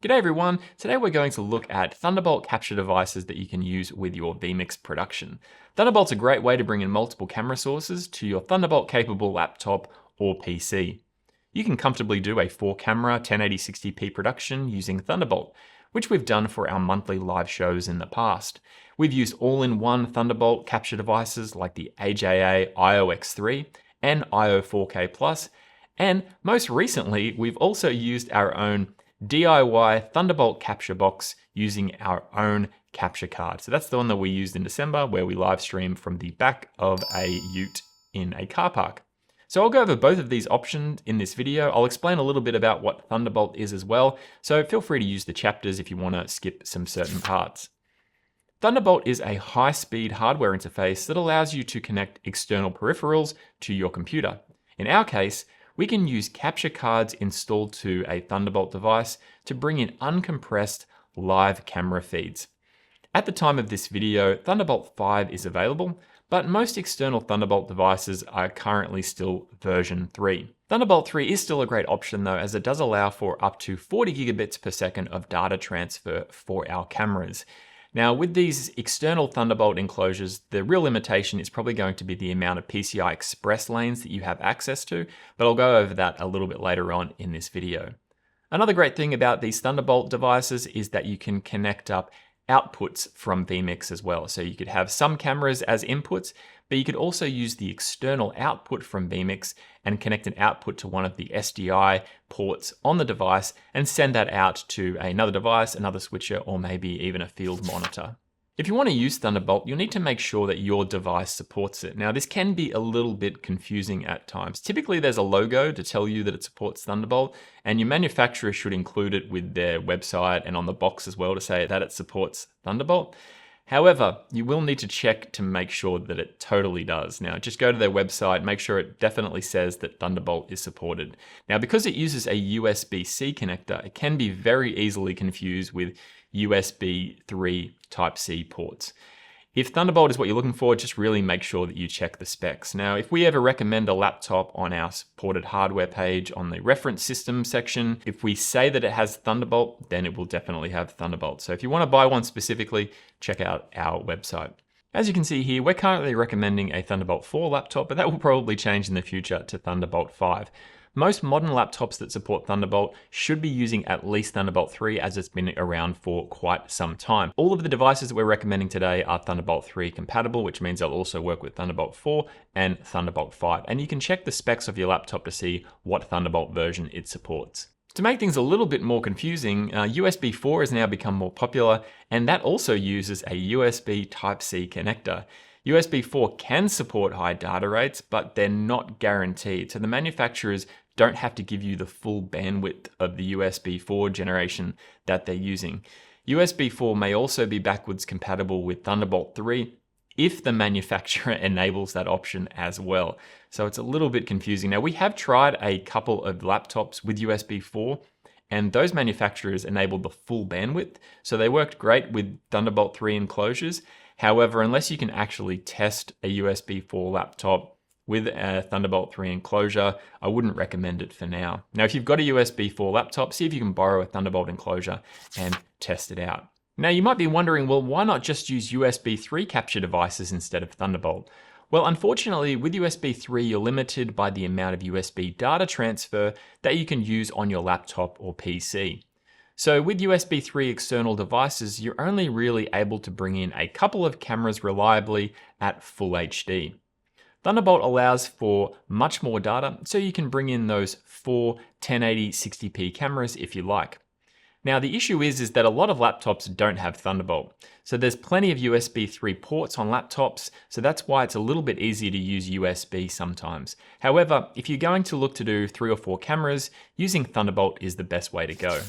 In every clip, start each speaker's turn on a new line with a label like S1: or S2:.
S1: G'day everyone, today we're going to look at Thunderbolt Capture devices that you can use with your vMix production. Thunderbolt's a great way to bring in multiple camera sources to your Thunderbolt capable laptop or PC. You can comfortably do a 4-camera 1080-60p production using Thunderbolt, which we've done for our monthly live shows in the past. We've used all-in-one Thunderbolt Capture devices like the AJA IO-X3 and IO-4K Plus, and most recently we've also used our own DIY Thunderbolt Capture box using our own capture card. So that's the one that we used in December where we live streamed from the back of a ute in a car park. So I'll go over both of these options in this video. I'll explain a little bit about what Thunderbolt is as well, so feel free to use the chapters if you want to skip some certain parts. Thunderbolt is a high-speed hardware interface that allows you to connect external peripherals to your computer. In our case, we can use capture cards installed to a Thunderbolt device to bring in uncompressed live camera feeds. At the time of this video, Thunderbolt 5 is available, but most external Thunderbolt devices are currently still version 3. Thunderbolt 3 is still a great option though, as it does allow for up to 40 gigabits per second of data transfer for our cameras. Now, with these external Thunderbolt enclosures, the real limitation is probably going to be the amount of PCI Express lanes that you have access to, but I'll go over that a little bit later on in this video. Another great thing about these Thunderbolt devices is that you can connect up outputs from vMix as well. So you could have some cameras as inputs, but you could also use the external output from vMix and connect an output to one of the SDI ports on the device and send that out to another device, another switcher, or maybe even a field monitor. If you want to use Thunderbolt, you'll need to make sure that your device supports it. Now, this can be a little bit confusing at times. Typically, there's a logo to tell you that it supports Thunderbolt, and your manufacturer should include it with their website and on the box as well to say that it supports Thunderbolt. However, you will need to check to make sure that it totally does. Now, just go to their website, make sure it definitely says that Thunderbolt is supported. Now, because it uses a USB-C connector, it can be very easily confused with USB 3 Type-C ports. If Thunderbolt is what you're looking for, just really make sure that you check the specs. Now, if we ever recommend a laptop on our supported hardware page on the reference system section, if we say that it has Thunderbolt, then it will definitely have Thunderbolt. So if you want to buy one specifically, check out our website. As you can see here, we're currently recommending a Thunderbolt 4 laptop, but that will probably change in the future to Thunderbolt 5. Most modern laptops that support Thunderbolt should be using at least Thunderbolt 3 as it's been around for quite some time. All of the devices that we're recommending today are Thunderbolt 3 compatible, which means they'll also work with Thunderbolt 4 and Thunderbolt 5. And you can check the specs of your laptop to see what Thunderbolt version it supports. To make things a little bit more confusing, USB 4 has now become more popular, and that also uses a USB Type-C connector. USB 4 can support high data rates, but they're not guaranteed. So the manufacturers don't have to give you the full bandwidth of the USB 4 generation that they're using. USB 4 may also be backwards compatible with Thunderbolt 3 if the manufacturer enables that option as well. So it's a little bit confusing. Now, we have tried a couple of laptops with USB 4, and those manufacturers enabled the full bandwidth. So they worked great with Thunderbolt 3 enclosures. However, unless you can actually test a USB 4 laptop with a Thunderbolt 3 enclosure, I wouldn't recommend it for now. Now, if you've got a USB 4 laptop, see if you can borrow a Thunderbolt enclosure and test it out. Now, you might be wondering, well, why not just use USB 3 capture devices instead of Thunderbolt? Well, unfortunately, with USB 3, you're limited by the amount of USB data transfer that you can use on your laptop or PC. So with USB 3 external devices, you're only really able to bring in a couple of cameras reliably at full HD. Thunderbolt allows for much more data, so you can bring in those 4 1080-60p cameras if you like. Now, the issue is that a lot of laptops don't have Thunderbolt. So there's plenty of USB 3 ports on laptops, so that's why it's a little bit easier to use USB sometimes. However, if you're going to look to do 3 or 4 cameras, using Thunderbolt is the best way to go.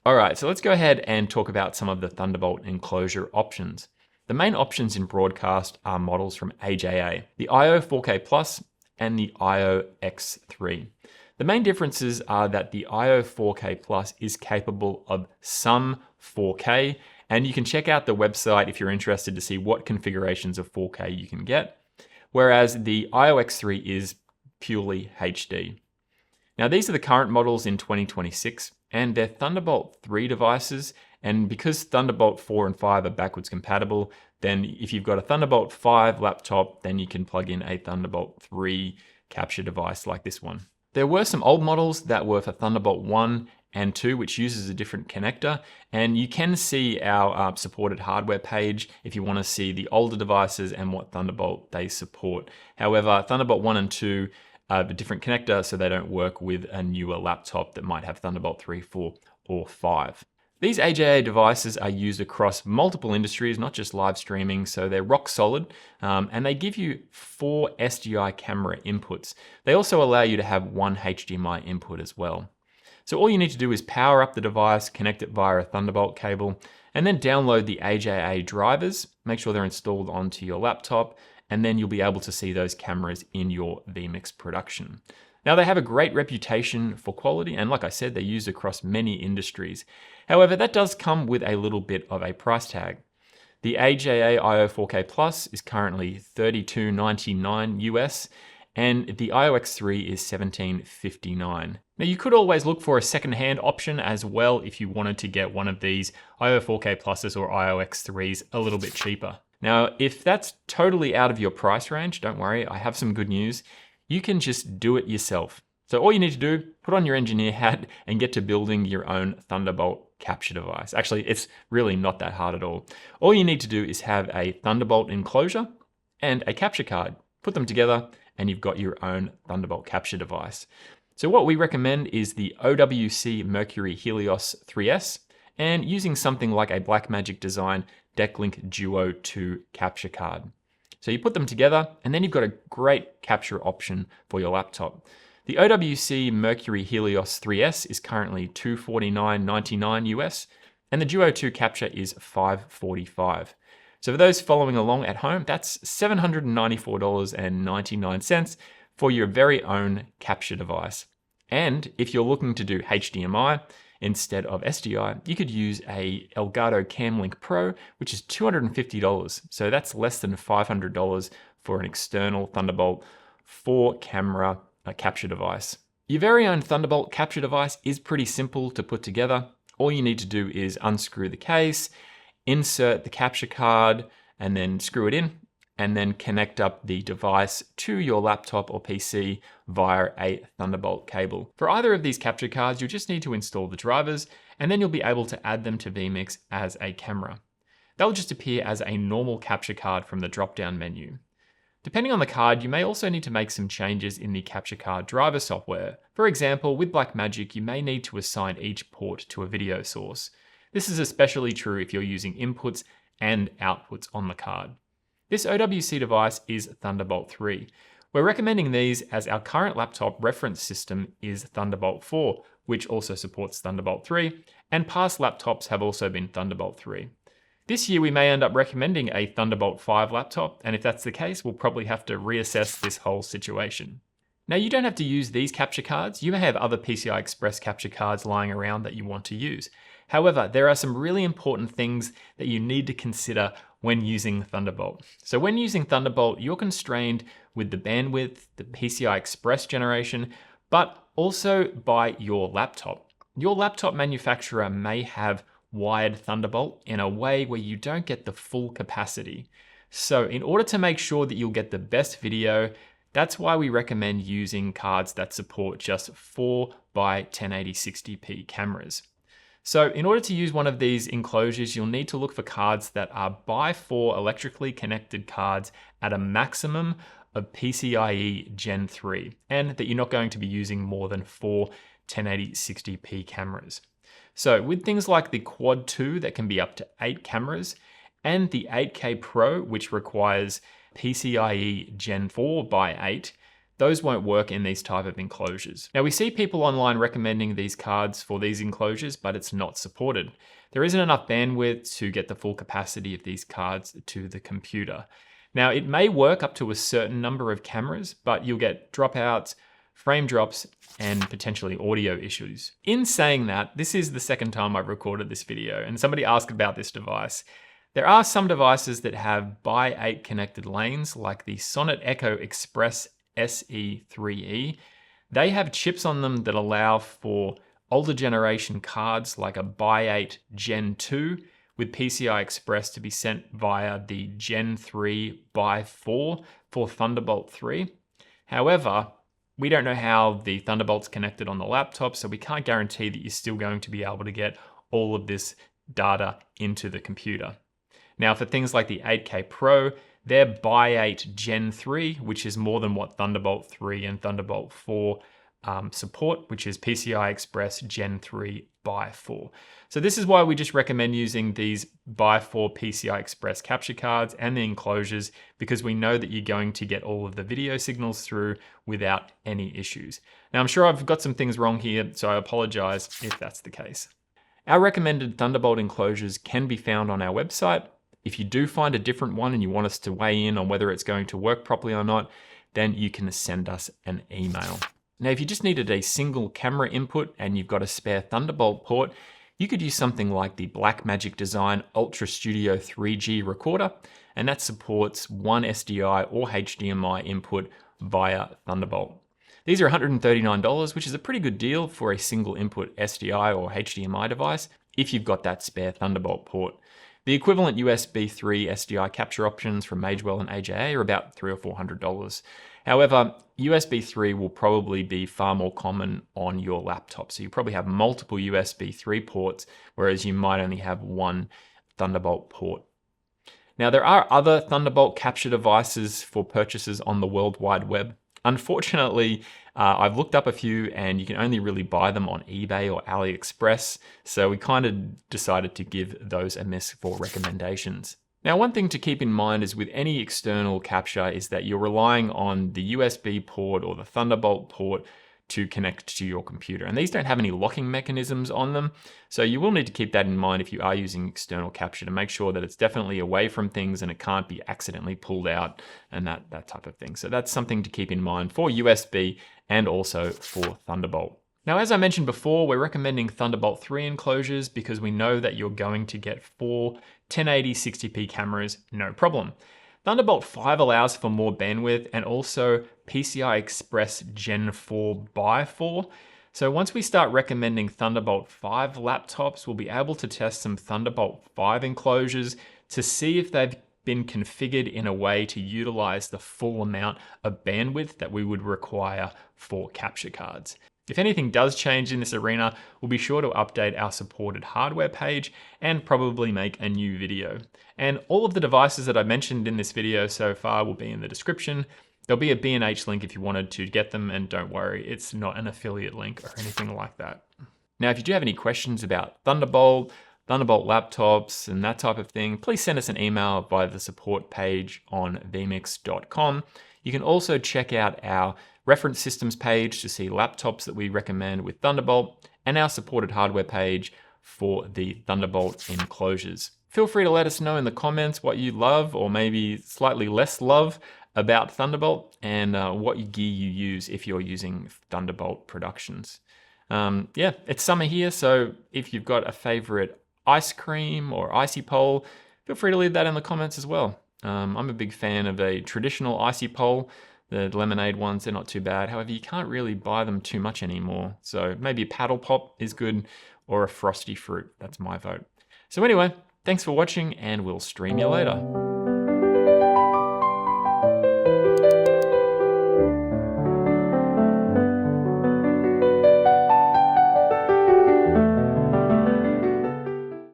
S1: All right, so let's go ahead and talk about some of the Thunderbolt enclosure options. The main options in broadcast are models from AJA, the IO-4K Plus and the IO-X3. The main differences are that the IO-4K Plus is capable of some 4K, and you can check out the website if you're interested to see what configurations of 4K you can get, whereas the IO-X3 is purely HD. Now, these are the current models in 2026. and they're Thunderbolt 3 devices. And because Thunderbolt 4 and 5 are backwards compatible, then if you've got a Thunderbolt 5 laptop, then you can plug in a Thunderbolt 3 capture device like this one. There were some old models that were for Thunderbolt 1 and 2, which uses a different connector. And you can see our supported hardware page if you want to see the older devices and what Thunderbolt they support. However, Thunderbolt 1 and 2 have a different connector, so they don't work with a newer laptop that might have Thunderbolt 3, 4, or 5. These AJA devices are used across multiple industries, not just live streaming, so they're rock solid, and they give you 4 SDI camera inputs. They also allow you to have 1 HDMI input as well. So all you need to do is power up the device, connect it via a Thunderbolt cable, and then download the AJA drivers, make sure they're installed onto your laptop, and then you'll be able to see those cameras in your vMix production. Now, they have a great reputation for quality, and like I said, they're used across many industries. However, that does come with a little bit of a price tag. The AJA IO 4K Plus is currently $32.99 US, and the IOX3 is $17.59. Now, you could always look for a second-hand option as well if you wanted to get one of these IO 4K Pluses or IOX3s a little bit cheaper. Now, if that's totally out of your price range, don't worry, I have some good news. You can just do it yourself. So all you need to do, put on your engineer hat and get to building your own Thunderbolt capture device. Actually, it's really not that hard at all. All you need to do is have a Thunderbolt enclosure and a capture card. Put them together and you've got your own Thunderbolt capture device. So what we recommend is the OWC Mercury Helios 3S and using something like a Blackmagic Design Decklink Duo 2 capture card. So you put them together and then you've got a great capture option for your laptop. The OWC Mercury Helios 3S is currently $249.99 US and the Duo 2 capture is $545. So for those following along at home, that's $794.99 for your very own capture device. And if you're looking to do HDMI, instead of SDI, you could use a Elgato CamLink Pro, which is $250. So that's less than $500 for an external Thunderbolt 4 camera capture device. Your very own Thunderbolt capture device is pretty simple to put together. All you need to do is unscrew the case, insert the capture card, and then screw it in, and then connect up the device to your laptop or PC via a Thunderbolt cable. For either of these capture cards, you just need to install the drivers, and then you'll be able to add them to vMix as a camera. They'll just appear as a normal capture card from the drop-down menu. Depending on the card, you may also need to make some changes in the capture card driver software. For example, with Blackmagic, you may need to assign each port to a video source. This is especially true if you're using inputs and outputs on the card. This OWC device is Thunderbolt 3. We're recommending these as our current laptop reference system is Thunderbolt 4, which also supports Thunderbolt 3, and past laptops have also been Thunderbolt 3. This year we may end up recommending a Thunderbolt 5 laptop, and if that's the case, we'll probably have to reassess this whole situation. Now, you don't have to use these capture cards. You may have other PCI Express capture cards lying around that you want to use. However, there are some really important things that you need to consider when using Thunderbolt. So when using Thunderbolt, you're constrained with the bandwidth, the PCI Express generation, but also by your laptop. Your laptop manufacturer may have wired Thunderbolt in a way where you don't get the full capacity. So in order to make sure that you'll get the best video, that's why we recommend using cards that support just 4 by 1080-60p cameras. So in order to use one of these enclosures, you'll need to look for cards that are by 4 electrically connected cards at a maximum of PCIe Gen 3, and that you're not going to be using more than 4 1080-60p cameras. So with things like the Quad 2 that can be up to 8 cameras, and the 8K Pro, which requires PCIe Gen 4 by 8, those won't work in these type of enclosures. Now, we see people online recommending these cards for these enclosures, but it's not supported. There isn't enough bandwidth to get the full capacity of these cards to the computer. Now, it may work up to a certain number of cameras, but you'll get dropouts, frame drops, and potentially audio issues. In saying that, this is the second time I've recorded this video, and somebody asked about this device. There are some devices that have by 8 connected lanes, like the Sonnet Echo Express SE3E. They have chips on them that allow for older generation cards like a Bi-8 Gen 2 with PCI Express to be sent via the Gen 3 Bi-4 for Thunderbolt 3. However, we don't know how the Thunderbolt's connected on the laptop, so we can't guarantee that you're still going to be able to get all of this data into the computer. Now, for things like the 8K Pro, they're Bi-8 Gen 3, which is more than what Thunderbolt 3 and Thunderbolt 4 support, which is PCI Express Gen 3 Bi-4. So this is why we just recommend using these Bi-4 PCI Express capture cards and the enclosures, because we know that you're going to get all of the video signals through without any issues. Now, I'm sure I've got some things wrong here, so I apologize if that's the case. Our recommended Thunderbolt enclosures can be found on our website. If you do find a different one and you want us to weigh in on whether it's going to work properly or not, then you can send us an email. Now, if you just needed a single camera input and you've got a spare Thunderbolt port, you could use something like the Blackmagic Design Ultra Studio 3G recorder, and that supports one SDI or HDMI input via Thunderbolt. These are $139, which is a pretty good deal for a single input SDI or HDMI device if you've got that spare Thunderbolt port. The equivalent USB 3 SDI capture options from Magewell and AJA are about $300 or $400. However, USB 3 will probably be far more common on your laptop. So you probably have multiple USB 3 ports, whereas you might only have one Thunderbolt port. Now, there are other Thunderbolt capture devices for purchases on the World Wide Web. Unfortunately, I've looked up a few and you can only really buy them on eBay or AliExpress, so we kind of decided to give those a miss for recommendations. Now, one thing to keep in mind is with any external capture is that you're relying on the USB port or the Thunderbolt port to connect to your computer. And these don't have any locking mechanisms on them. So you will need to keep that in mind if you are using external capture to make sure that it's definitely away from things and it can't be accidentally pulled out and that type of thing. So that's something to keep in mind for USB and also for Thunderbolt. Now, as I mentioned before, we're recommending Thunderbolt 3 enclosures because we know that you're going to get 4 1080 60p cameras, no problem. Thunderbolt 5 allows for more bandwidth and also PCI Express Gen 4 Bi-4. So once we start recommending Thunderbolt 5 laptops, we'll be able to test some Thunderbolt 5 enclosures to see if they've been configured in a way to utilize the full amount of bandwidth that we would require for capture cards. If anything does change in this arena, we'll be sure to update our supported hardware page and probably make a new video. And all of the devices that I mentioned in this video so far will be in the description. There'll be a B&H link if you wanted to get them, and don't worry, it's not an affiliate link or anything like that. Now, if you do have any questions about Thunderbolt laptops and that type of thing, please send us an email via the support page on vmix.com. You can also check out our reference systems page to see laptops that we recommend with Thunderbolt and our supported hardware page for the Thunderbolt enclosures. Feel free to let us know in the comments what you love or maybe slightly less love about Thunderbolt and what gear you use if you're using Thunderbolt productions. Yeah, it's summer here, so if you've got a favorite ice cream or icy pole, feel free to leave that in the comments as well. I'm a big fan of a traditional icy pole. The lemonade ones, they're not too bad. However, you can't really buy them too much anymore. So maybe a paddle pop is good or a frosty fruit. That's my vote. So anyway, thanks for watching and we'll stream you later.